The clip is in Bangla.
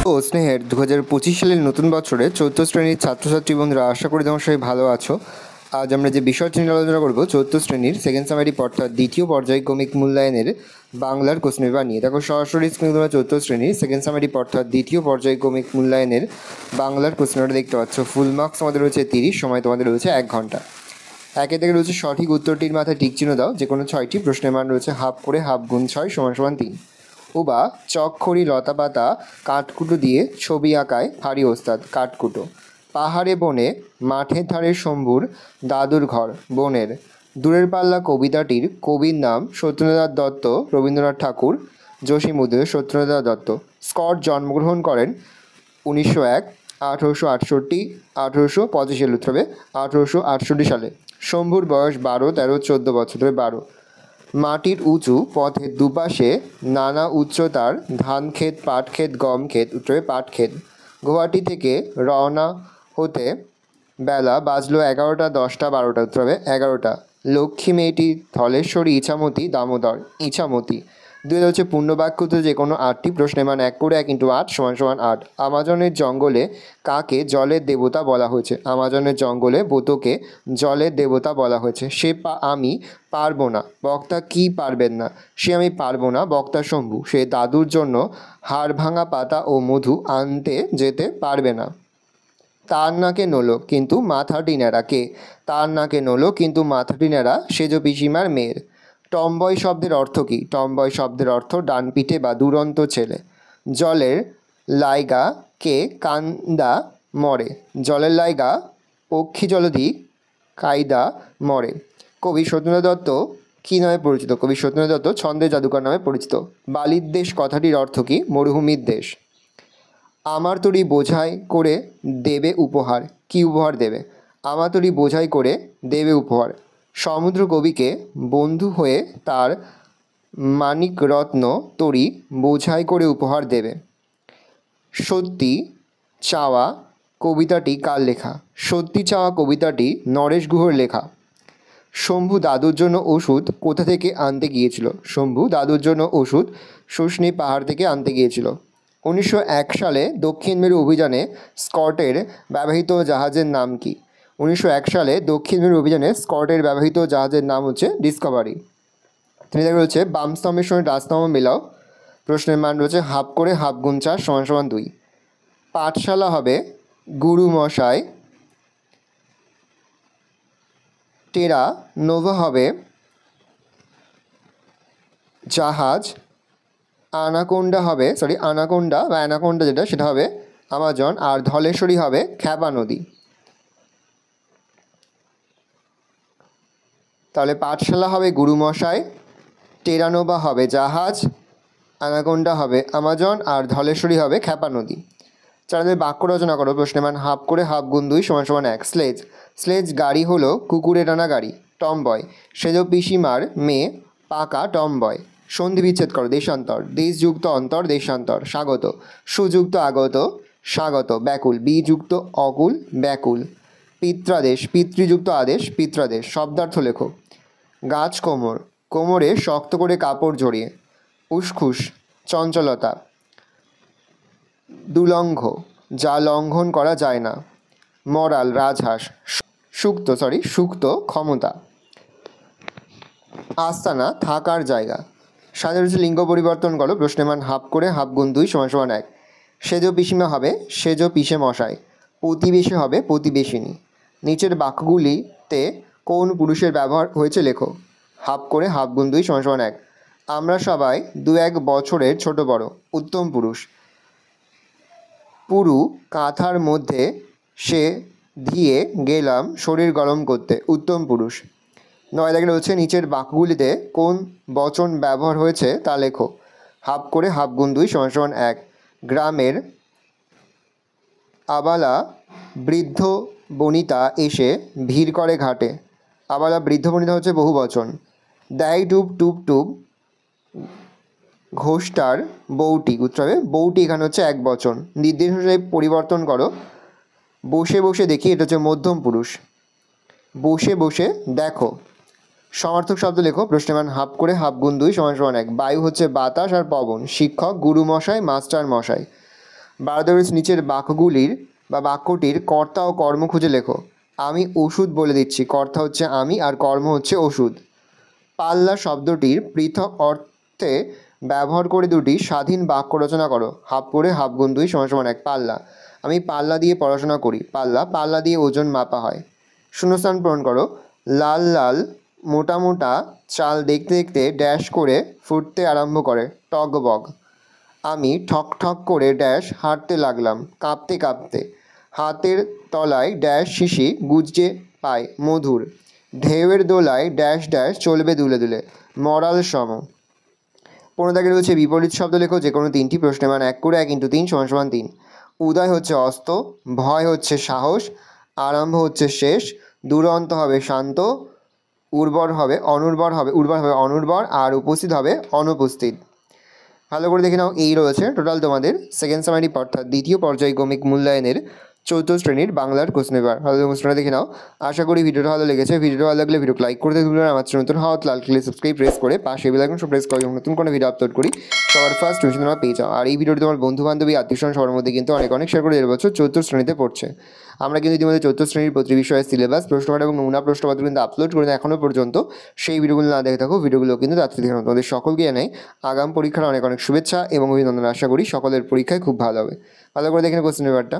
ও স্নেহের 2025 সালের নতুন বছরে 4th শ্রেণীর ছাত্রছাত্রী বন্ধুরা, আশা করি তোমার সবাই ভালো আছো। আজ আমরা যে বিষয়টি নিয়ে আলোচনা করবো 4th শ্রেণীর সেকেন্ড সামারি অর্থাৎ দ্বিতীয় পর্যায়ক্রমিক মূল্যায়নের বাংলার কোশ্চেন পেপার নিয়ে। দেখো সরাসরি স্ক্রিনে তোমরা 4th শ্রেণীর সেকেন্ড সামারি অর্থাৎ দ্বিতীয় পর্যায়ক্রমিক মূল্যায়নের বাংলার কোশ্চেন পেপারটা দেখতে পাচ্ছ। ফুল মার্কস আমাদের রয়েছে 30, সময় তোমাদের রয়েছে 1 ঘন্টা। একে থেকে রয়েছে সঠিক উত্তরটির মাথায় টিক চিহ্ন দাও। যে কোনো 6টি প্রশ্নের মান রয়েছে হাফ করে, হাফ গুণ 6 = 3। উবা চকখড়ি লতাপাতা কাঠকুটো দিয়ে ছবি আঁকায় ভারী ওস্তাদ কাঠকুটো। পাহাড়ে বনে মাঠের ধারে শম্ভুর দাদুর ঘর বনের। দূরের পাল্লা কবিতাটির কবির নাম সত্যেন্দ্রনাথ দত্ত, রবীন্দ্রনাথ ঠাকুর, জসীমউদ্দৌলা সত্যেন্দ্রনাথ দত্ত। স্কট জন্মগ্রহণ করেন 1901, 1868, 1885 1868 সালে। শম্ভুর বয়স 12, 13, 14 বছর, 12। মাটির উঁচু পথের দুপাশে নানা উচ্চতার ধান ক্ষেত, পাট ক্ষেত, গম ক্ষেত, উত্তরে পাট ক্ষেত। গুয়াহাটি থেকে রওনা হতে বেলা বাজলো 11টা, 10টা, 12টা, উত্তরে 11টা। লক্ষ্মী মেয়েটি ধলেশ্বরী, ইছামতি, দামোদর, ইছামতি। 2 হচ্ছে পূর্ণবাক্যতে যে কোনো 8টি প্রশ্নের মান 1 করে 1 × 8 = 8। আমাজনের জঙ্গলে কাকে জলের দেবতা বলা হয়েছে? আমাজনের জঙ্গলে বোতকে জলের দেবতা বলা হয়েছে। আমি পারবো না, বক্তা কি পারবেন না? সে আমি পারবো না, বক্তা শম্ভু। সে দাদুর জন্য হাড় ভাঙা পাতা ও মধু আনতে যেতে পারবে না। তার নাকে নোলো কিন্তু মাথাটি ন্যাড়া। কে? তার নাকে নোলো কিন্তু মাথাটি ন্যাড়া, সেজ পিসিমার মেয়ের। টমবয় শব্দের অর্থ কী? টমবয় শব্দের অর্থ ডান পিঠে বা দুরন্ত ছেলে। জলের লাইগা কে কান্দা মরে। জলের লাইগা পক্ষী জলধি কায়দা মরে। কবি সত্যেন্দ্রনাথ দত্ত কী নামে পরিচিত? কবি সত্যেন্দ্রনাথ দত্ত ছন্দের জাদুকর নামে পরিচিত। বালির দেশ কথাটির অর্থ কী? মরুভূমির দেশ। আমার তরি বোঝাই করে দেবে উপহার। কি উপহার দেবে? আমার তরি বোঝাই করে দেবে উপহার। সমুদ্র কবিকে বন্ধু হয়ে তার মানিকরত্ন তরি বোঝাই করে উপহার দেবে। সত্যি চাওয়া কবিতাটি কার লেখা? সত্যি চাওয়া কবিতাটি নরেশ গুহর লেখা। শম্ভু দাদুর জন্য ওষুধ কোথা থেকে আনতে গিয়েছিল? শম্ভু দাদুর জন্য ওষুধ শুশনি পাহাড় থেকে আনতে গিয়েছিল। 1901 সালে দক্ষিণ মেরু অভিযানে স্কটের ব্যবহৃত জাহাজের নাম কি? 1901 সালে দক্ষিণ মেরু অভিযানে স্কটের ব্যবহৃত জাহাজের নাম হচ্ছে ডিসকভারি। তিনি দেখা রয়েছে বাম স্তম্ভের সঙ্গে ডান স্তম্ভ মেলাও। প্রশ্নের মান রয়েছে হাফ করে, হাফ গুণ 4 = 2। পাঠশালা হবে গুরু মশাই, টেরা নোভা হবে জাহাজ, আনাকোন্ডা বা অ্যানাকোন্ডা যেটা সেটা হবে আমাজন, আর ধলেশ্বরী হবে খ্যাপা নদী। তাহলে পাঠশালা হবে গুরুমশাই, টেরানোভা হবে জাহাজ, অ্যানাকোন্ডা হবে আমাজন, আর ধলেশ্বরী হবে খ্যাপা নদী। চারাদের বাক্য রচনা করো। প্রশ্নের মান হাফ করে, হাফ গুণ 2 = 1। স্লেজ। স্লেজ গাড়ি হলো কুকুরে টানা গাড়ি। টমবয় সেজ পিসিমার মেয়ে পাকা টমবয়। সন্ধি বিচ্ছেদ করো। দেশান্তর দেশযুক্ত অন্তর দেশান্তর। স্বাগত সুযুক্ত আগত স্বাগত। ব্যাকুল বিযুক্ত অকুল ব্যাকুল। পিত্রাদেশ পিতৃযুক্ত আদেশ পিত্রাদেশ। শব্দার্থ লেখো। গাছ কোমর কোমরে শক্ত করে কাপড় জড়িয়ে। উসখুস চঞ্চলতা। দুলঙ্ঘ যা লঙ্ঘন করা যায় না। মরাল রাজহাঁস। সুক্ত ক্ষমতা। আস্তানা থাকার জায়গা। সাধারণ লিঙ্গ পরিবর্তন করো। প্রশ্নের মান হাফ করে, হাফ গুণ 2 = 1। সেজ পিসিমা হবে সেজ পিসে মশাই। প্রতিবেশী হবে প্রতিবেশিনী। নিচের বাক্যগুলিতে কোন পুরুষের ব্যবহার হয়েছে লেখো। হাফ করে, হাফ গুণ 2 = 1। আমরা সবাই 2-1 বছরের ছোট বড়। উত্তম পুরুষ। পুরু কাঁথার মধ্যে সে দিয়ে গেলাম শরীর গরম করতে। উত্তম পুরুষ। 9 দাগে রয়েছে নিচের বাক্যগুলিতে কোন বচন ব্যবহার হয়েছে তা লেখো। হাফ করে, হাফ গুণ 2 = 1। গ্রামের আবালা বৃদ্ধ বনিতা এসে ভিড় করে ঘাটে। আবালা বৃদ্ধ বনিতা হচ্ছে বহু বচন। দেয় টুপ টুপ টুপ ঘোষটার বউটি। উত্তরে বউটি এখানে হচ্ছে এক বচন। নির্দেশ অনুযায়ী পরিবর্তন করো। বসে বসে দেখি, এটা হচ্ছে মধ্যম পুরুষ। বসে বসে দেখো। সমার্থক শব্দ লেখো। প্রশ্নের মান হাফ করে, হাফ গুণ 2 = 1। বায়ু হচ্ছে বাতাস আর পবন। শিক্ষক গুরু মশাই মাস্টার মশাই। 12 নিচের বাক্যগুলির বা বাক্যটির কর্তা ও কর্ম খুঁজে লেখো। আমি ওষুধ বলে দিচ্ছি, কর্তা হচ্ছে আমি আর কর্ম হচ্ছে ওষুধ। পাল্লা শব্দটির পৃথক অর্থে ব্যবহার করে দুটি স্বাধীন বাক্য রচনা করো। হাফ করে হাফ গুণ 2 = 1। পাল্লা, আমি পাল্লা দিয়ে পড়াশোনা করি। পাল্লা দিয়ে ওজন মাপা হয়। শূন্যস্থান পূরণ করো। লাল লাল মোটা মোটা চাল দেখতে দেখতে ড্যাশ করে ফুটতে আরম্ভ করে, টগবগ। আমি ঠক ঠক করে ড্যাশ হাঁটতে লাগলাম, কাঁপতে কাঁপতে। হাতের তলায় ড্যাশ শিশি গুজে পায়, মধুর। ঢেউয়ের দোলায় ড্যাশ ড্যাশ চলবে দুলে দুলে, মরাল সম। 15 দাগে রয়েছে বিপরীত শব্দ লেখো যে কোনো 3টি। প্রশ্নের মান 1 করে 1 × 3 = 3। উদয় হচ্ছে অস্ত, ভয় হচ্ছে সাহস, আরম্ভ হচ্ছে শেষ, দুরন্ত হবে শান্ত, উর্বর হবে অনুর্বর, আর উপস্থিত হবে অনুপস্থিত। ভালো করে দেখে নাও, এই রয়েছে টোটাল তোমাদের সেকেন্ড সামারি অর্থাৎ দ্বিতীয় পর্যায়ক্রমিক মূল্যায়নের 4th শ্রেণীর বাংলার কোশ্চেন পেপার। ভালো কোশ্চেনটা দেখে নাও। আশা করি ভিডিওটা ভালো লেগেছে। ভিডিওটা ভালো লাগলে ভিডিওকে লাইক করতে ভুলবেন না। আমার নতুন হওয়া লাল কালার সাবস্ক্রাইব প্রেস করে পাশে বেল আইকন প্রেস করে নতুন কোনো ভিডিও আপলোড করি সবার ফার্স্ট নোটিফিকেশন তোমরা পেয়ে যাও। আর এই ভিডিওটি তোমার বন্ধু বান্ধবী আত্মীয়স্বজন সবার মধ্যে কিন্তু অনেক শেয়ার করে 1.5 বছর 4th শ্রেণীতে পড়ছে। আমরা কিন্তু ইতিমধ্যে 4th শ্রেণীর প্রতি বিষয়ের সিলেবাস, প্রশ্নপত্র এবং নমুনা প্রশ্নপত্র কিন্তু আপলোড করে এখনও পর্যন্ত। সেই ভিডিওগুলো না দেখে থাকো, ভিডিওগুলো কিন্তু তাড়াতাড়ি দেখে নাও। তোমাদের সকলকে জানাই আগাম পরীক্ষার অনেক শুভেচ্ছা এবং অভিনন্দন। আশা করি সকলের পরীক্ষায় খুব ভালো হবে। ভালো করে দেখে নাও কোশ্চেন পেপারটা।